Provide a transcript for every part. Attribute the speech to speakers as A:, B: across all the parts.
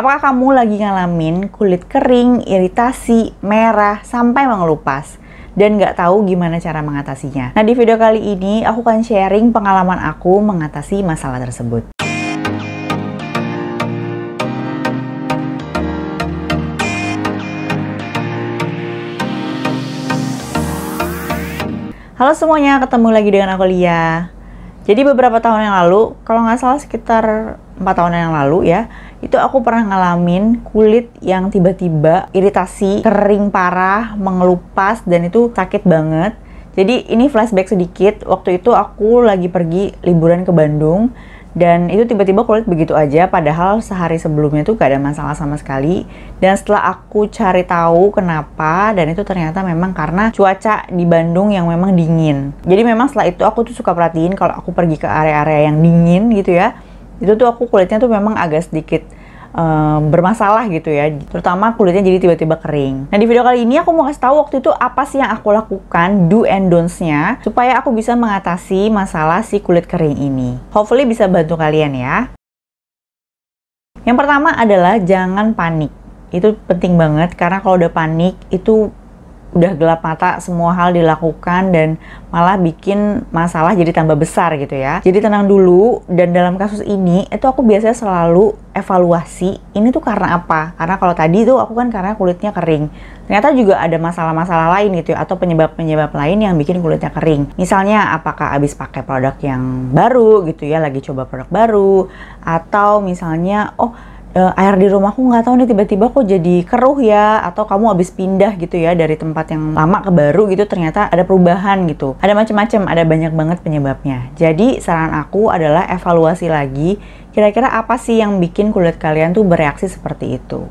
A: Apakah kamu lagi ngalamin kulit kering, iritasi, merah, sampai mengelupas? Dan nggak tahu gimana cara mengatasinya? Nah, di video kali ini aku akan sharing pengalaman aku mengatasi masalah tersebut. Halo semuanya, ketemu lagi dengan aku Lia. Jadi beberapa tahun yang lalu, kalau nggak salah sekitar 4 tahun yang lalu ya, itu aku pernah ngalamin kulit yang tiba-tiba iritasi, kering parah, mengelupas, dan itu sakit banget. Jadi ini flashback sedikit, waktu itu aku lagi pergi liburan ke Bandung, dan itu tiba-tiba kulit begitu aja, padahal sehari sebelumnya tuh gak ada masalah sama sekali. Dan setelah aku cari tahu kenapa, dan itu ternyata memang karena cuaca di Bandung yang memang dingin. Jadi memang setelah itu aku tuh suka perhatiin kalau aku pergi ke area-area yang dingin gitu ya, itu tuh aku kulitnya tuh memang agak sedikit bermasalah gitu ya, terutama kulitnya jadi tiba-tiba kering. Nah, di video kali ini aku mau kasih tahu waktu itu apa sih yang aku lakukan, do and don'ts-nya, supaya aku bisa mengatasi masalah si kulit kering ini. Hopefully bisa bantu kalian ya. Yang pertama adalah jangan panik. Itu penting banget, karena kalau udah panik itu udah gelap mata, semua hal dilakukan dan malah bikin masalah jadi tambah besar gitu ya. Jadi tenang dulu, dan dalam kasus ini itu aku biasanya selalu evaluasi ini tuh karena apa. Karena kalau tadi tuh aku kan karena kulitnya kering, ternyata juga ada masalah-masalah lain gitu ya, atau penyebab-penyebab lain yang bikin kulitnya kering. Misalnya apakah abis pakai produk yang baru gitu ya, lagi coba produk baru, atau misalnya air di rumahku nggak tahu nih tiba-tiba kok jadi keruh ya, atau kamu habis pindah gitu ya dari tempat yang lama ke baru gitu, ternyata ada perubahan gitu. Ada macam-macam, ada banyak banget penyebabnya. Jadi saran aku adalah evaluasi lagi, kira-kira apa sih yang bikin kulit kalian tuh bereaksi seperti itu.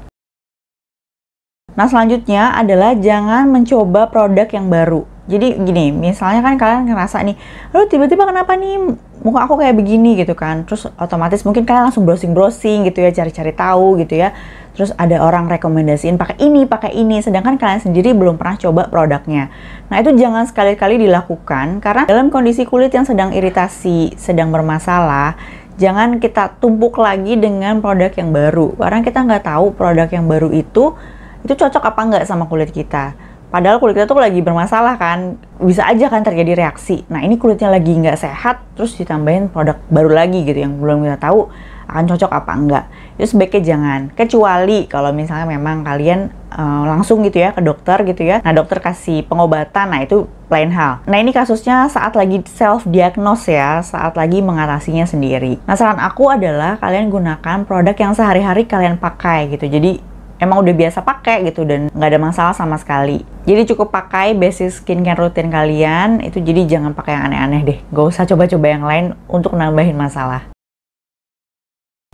A: Nah, selanjutnya adalah jangan mencoba produk yang baru. Jadi gini, misalnya kan kalian ngerasa nih, lalu tiba-tiba kenapa nih muka aku kayak begini gitu kan. Terus otomatis mungkin kalian langsung browsing-browsing gitu ya, cari-cari tahu gitu ya. Terus ada orang rekomendasiin pakai ini, sedangkan kalian sendiri belum pernah coba produknya. Nah, itu jangan sekali-kali dilakukan, karena dalam kondisi kulit yang sedang iritasi, sedang bermasalah, jangan kita tumpuk lagi dengan produk yang baru. Karena kita nggak tahu produk yang baru itu cocok apa nggak sama kulit kita. Padahal kulit kita tuh lagi bermasalah kan, bisa aja kan terjadi reaksi. Nah, ini kulitnya lagi nggak sehat, terus ditambahin produk baru lagi gitu yang belum kita tahu akan cocok apa enggak. Itu sebaiknya jangan. Kecuali kalau misalnya memang kalian langsung gitu ya ke dokter gitu ya. Nah, dokter kasih pengobatan, nah itu lain hal. Nah, ini kasusnya saat lagi self-diagnose ya, saat lagi mengatasinya sendiri. Nah, saran aku adalah kalian gunakan produk yang sehari-hari kalian pakai gitu. Jadi emang udah biasa pakai gitu dan nggak ada masalah sama sekali. Jadi cukup pakai basic skincare rutin kalian itu, jadi jangan pakai yang aneh-aneh deh. Gak usah coba-coba yang lain untuk nambahin masalah.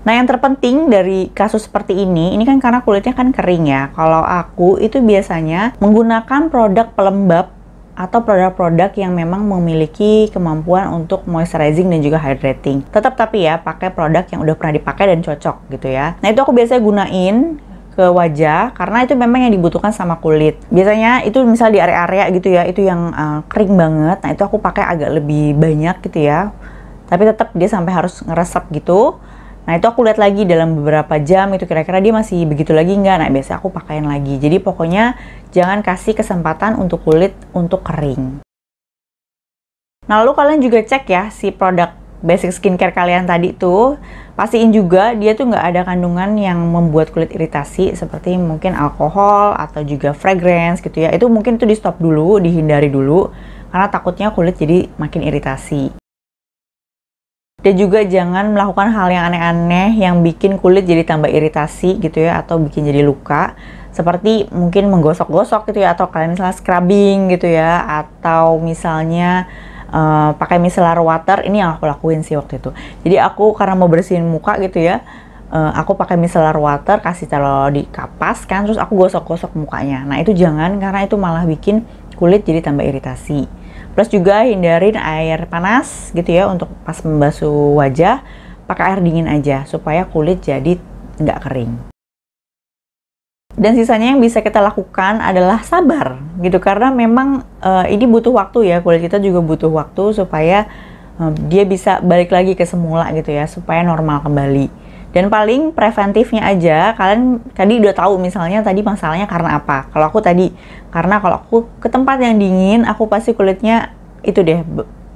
A: Nah, yang terpenting dari kasus seperti ini kan karena kulitnya kan kering ya. Kalau aku itu biasanya menggunakan produk pelembab atau produk-produk yang memang memiliki kemampuan untuk moisturizing dan juga hydrating. Tetap tapi ya pakai produk yang udah pernah dipakai dan cocok gitu ya. Nah, itu aku biasanya gunain ke wajah, karena itu memang yang dibutuhkan sama kulit. Biasanya itu misal di area-area gitu ya, itu yang kering banget. Nah, itu aku pakai agak lebih banyak gitu ya. Tapi tetap dia sampai harus ngeresep gitu. Nah, itu aku lihat lagi dalam beberapa jam itu kira-kira dia masih begitu lagi nggak. Nah, biasanya aku pakaiin lagi. Jadi pokoknya jangan kasih kesempatan untuk kulit untuk kering. Nah, lalu kalian juga cek ya si produk basic skincare kalian tadi tuh, pastiin juga dia tuh nggak ada kandungan yang membuat kulit iritasi seperti mungkin alkohol atau juga fragrance gitu ya. Itu mungkin tuh di stop dulu, dihindari dulu, karena takutnya kulit jadi makin iritasi. Dan juga jangan melakukan hal yang aneh-aneh yang bikin kulit jadi tambah iritasi gitu ya, atau bikin jadi luka, seperti mungkin menggosok-gosok gitu ya, atau kalian misalnya scrubbing gitu ya, atau misalnya pakai micellar water. Ini yang aku lakuin sih waktu itu. Jadi aku karena mau bersihin muka gitu ya, aku pakai micellar water, kasih taruh di kapas kan, terus aku gosok-gosok mukanya. Nah, itu jangan, karena itu malah bikin kulit jadi tambah iritasi. Plus juga hindarin air panas gitu ya untuk pas membasuh wajah, pakai air dingin aja supaya kulit jadi nggak kering. Dan sisanya yang bisa kita lakukan adalah sabar gitu, karena memang ini butuh waktu ya, kulit kita juga butuh waktu supaya dia bisa balik lagi ke semula gitu ya, supaya normal kembali. Dan paling preventifnya aja, kalian tadi udah tahu misalnya tadi masalahnya karena apa. Kalau aku tadi, karena kalau aku ke tempat yang dingin, aku pasti kulitnya itu deh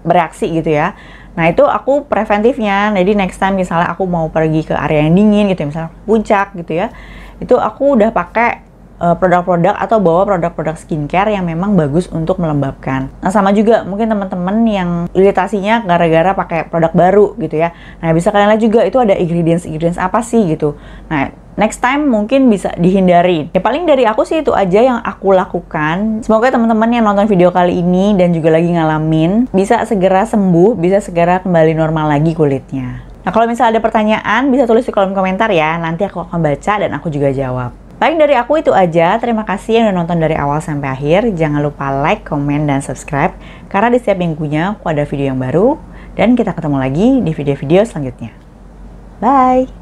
A: bereaksi gitu ya. Nah itu aku preventifnya, jadi next time misalnya aku mau pergi ke area yang dingin gitu, misalnya puncak gitu ya, itu aku udah pakai produk-produk atau bawa produk-produk skincare yang memang bagus untuk melembabkan. Nah sama juga mungkin teman-teman yang iritasinya gara-gara pakai produk baru gitu ya. Nah bisa kalian lihat juga itu ada ingredients apa sih gitu. Nah next time mungkin bisa dihindari. Ya paling dari aku sih itu aja yang aku lakukan. Semoga teman-teman yang nonton video kali ini dan juga lagi ngalamin bisa segera sembuh, bisa segera kembali normal lagi kulitnya. Nah kalau misalnya ada pertanyaan bisa tulis di kolom komentar ya. Nanti aku akan baca dan aku juga jawab. Paling dari aku itu aja. Terima kasih yang udah nonton dari awal sampai akhir. Jangan lupa like, komen, dan subscribe. Karena di setiap minggunya aku ada video yang baru. Dan kita ketemu lagi di video-video selanjutnya. Bye!